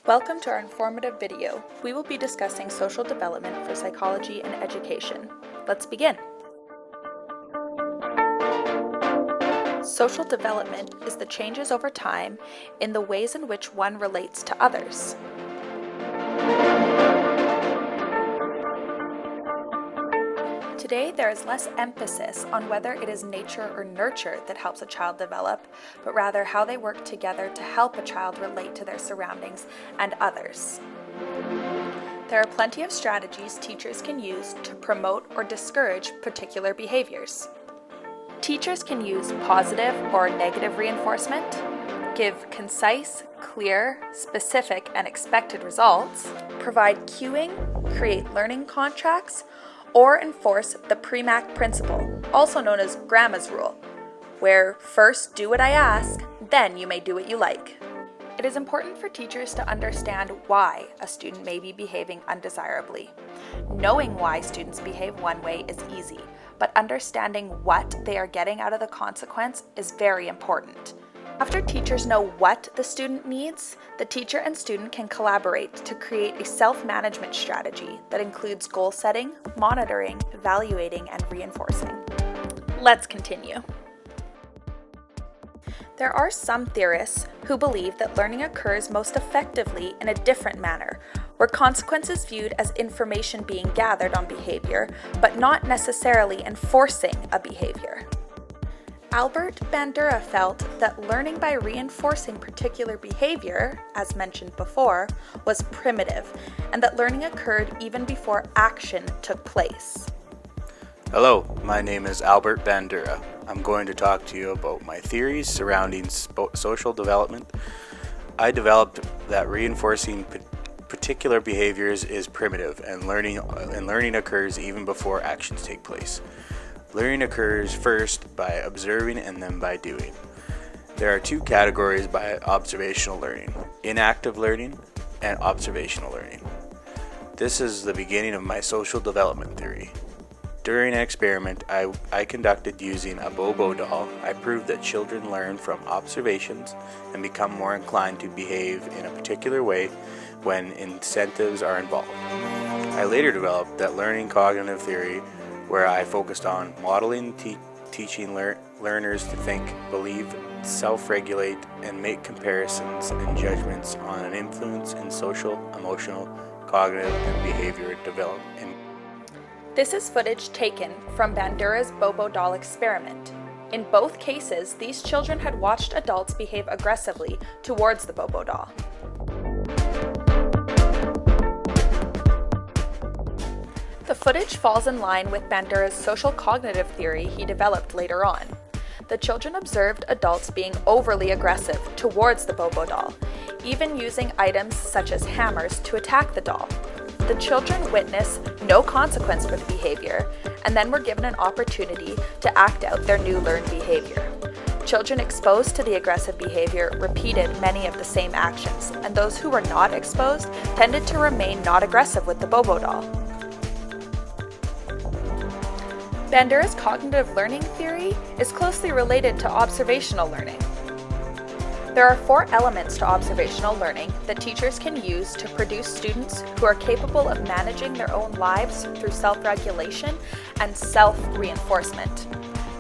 Welcome to our informative video. We will be discussing social development for psychology and education. Let's begin. Social development is the changes over time in the ways in which one relates to others. Today, there is less emphasis on whether it is nature or nurture that helps a child develop, but rather how they work together to help a child relate to their surroundings and others. There are plenty of strategies teachers can use to promote or discourage particular behaviors. Teachers can use positive or negative reinforcement, give concise, clear, specific, and expected results, provide cueing, create learning contracts, or enforce the Premack principle, also known as Grandma's rule, where first do what I ask, then you may do what you like. It is important for teachers to understand why a student may be behaving undesirably. Knowing why students behave one way is easy, but understanding what they are getting out of the consequence is very important. After teachers know what the student needs, the teacher and student can collaborate to create a self-management strategy that includes goal setting, monitoring, evaluating, and reinforcing. Let's continue. There are some theorists who believe that learning occurs most effectively in a different manner, where consequence is viewed as information being gathered on behavior, but not necessarily enforcing a behavior. Albert Bandura felt that learning by reinforcing particular behavior, as mentioned before, was primitive, and that learning occurred even before action took place. Hello, my name is Albert Bandura. I'm going to talk to you about my theories surrounding social development. I developed that reinforcing particular behaviors is primitive, and learning occurs even before actions take place. Learning occurs first by observing and then by doing. There are two categories by observational learning: inactive learning and observational learning. This is the beginning of my social development theory. During an experiment I conducted using a Bobo doll, I proved that children learn from observations and become more inclined to behave in a particular way when incentives are involved. I later developed that learning cognitive theory, where I focused on modeling, teaching learners to think, believe, self-regulate, and make comparisons and judgments on an influence in social, emotional, cognitive, and behavior development. This is footage taken from Bandura's Bobo doll experiment. In both cases, these children had watched adults behave aggressively towards the Bobo doll. The footage falls in line with Bandura's social cognitive theory he developed later on. The children observed adults being overly aggressive towards the Bobo doll, even using items such as hammers to attack the doll. The children witnessed no consequence for the behavior, and then were given an opportunity to act out their new learned behavior. Children exposed to the aggressive behavior repeated many of the same actions, and those who were not exposed tended to remain not aggressive with the Bobo doll. Bandura's cognitive learning theory is closely related to observational learning. There are 4 elements to observational learning that teachers can use to produce students who are capable of managing their own lives through self-regulation and self-reinforcement.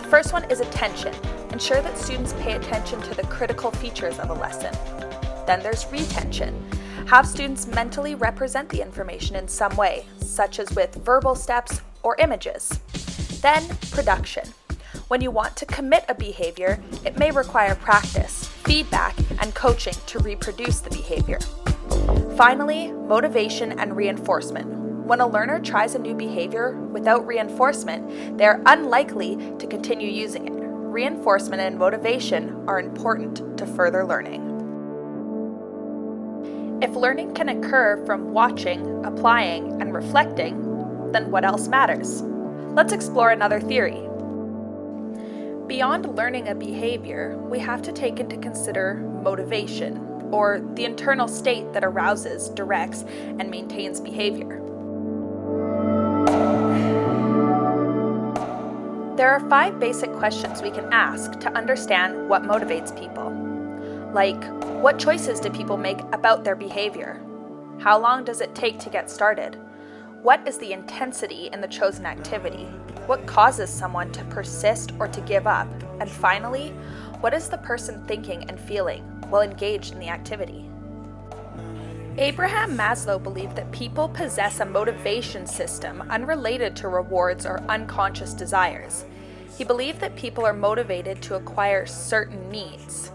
The first one is attention. Ensure that students pay attention to the critical features of a lesson. Then there's retention. Have students mentally represent the information in some way, such as with verbal steps or images. Then, production. When you want to commit a behavior, it may require practice, feedback, and coaching to reproduce the behavior. Finally, motivation and reinforcement. When a learner tries a new behavior without reinforcement, they are unlikely to continue using it. Reinforcement and motivation are important to further learning. If learning can occur from watching, applying, and reflecting, then what else matters? Let's explore another theory. Beyond learning a behavior, we have to take into consider motivation, or the internal state that arouses, directs, and maintains behavior. There are 5 basic questions we can ask to understand what motivates people. Like, what choices do people make about their behavior? How long does it take to get started? What is the intensity in the chosen activity? What causes someone to persist or to give up? And finally, what is the person thinking and feeling while engaged in the activity? Abraham Maslow believed that people possess a motivation system unrelated to rewards or unconscious desires. He believed that people are motivated to acquire certain needs.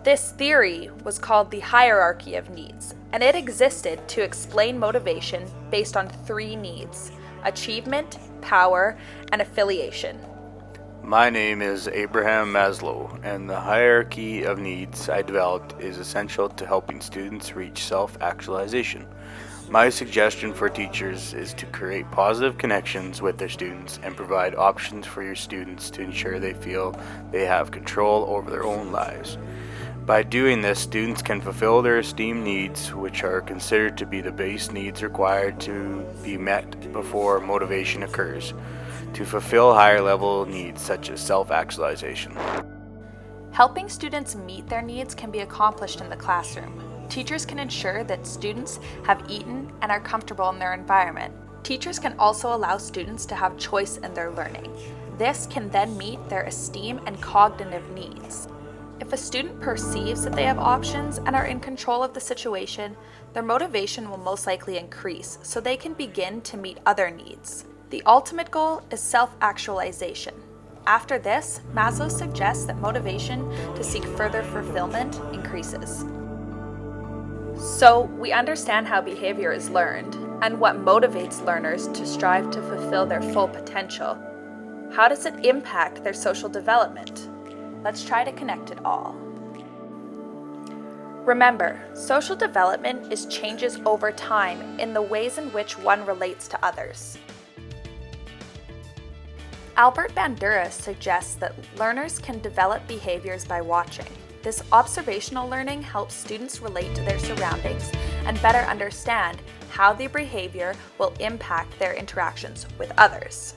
This theory was called the hierarchy of needs, and it existed to explain motivation based on 3 needs: achievement, power, and affiliation. My name is Abraham Maslow, and the hierarchy of needs I developed is essential to helping students reach self-actualization. My suggestion for teachers is to create positive connections with their students and provide options for your students to ensure they feel they have control over their own lives. By doing this, students can fulfill their esteemed needs, which are considered to be the base needs required to be met before motivation occurs, to fulfill higher level needs such as self-actualization. Helping students meet their needs can be accomplished in the classroom. Teachers can ensure that students have eaten and are comfortable in their environment. Teachers can also allow students to have choice in their learning. This can then meet their esteem and cognitive needs. If a student perceives that they have options and are in control of the situation, their motivation will most likely increase so they can begin to meet other needs. The ultimate goal is self-actualization. After this, Maslow suggests that motivation to seek further fulfillment increases. So, we understand how behavior is learned and what motivates learners to strive to fulfill their full potential. How does it impact their social development? Let's try to connect it all. Remember, social development is changes over time in the ways in which one relates to others. Albert Bandura suggests that learners can develop behaviors by watching. This observational learning helps students relate to their surroundings and better understand how their behavior will impact their interactions with others.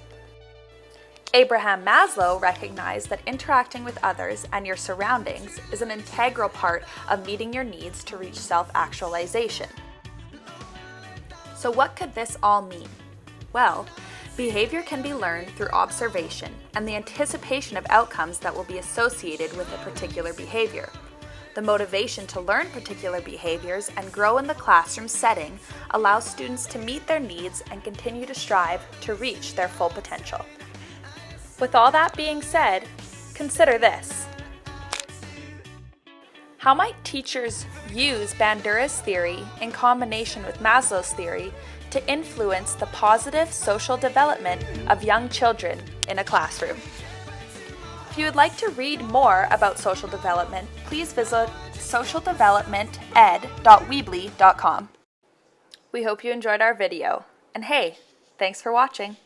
Abraham Maslow recognized that interacting with others and your surroundings is an integral part of meeting your needs to reach self-actualization. So what could this all mean? Well, behavior can be learned through observation and the anticipation of outcomes that will be associated with a particular behavior. The motivation to learn particular behaviors and grow in the classroom setting allows students to meet their needs and continue to strive to reach their full potential. With all that being said, consider this. How might teachers use Bandura's theory in combination with Maslow's theory to influence the positive social development of young children in a classroom? If you would like to read more about social development, please visit socialdevelopmented.weebly.com. We hope you enjoyed our video, and hey, thanks for watching.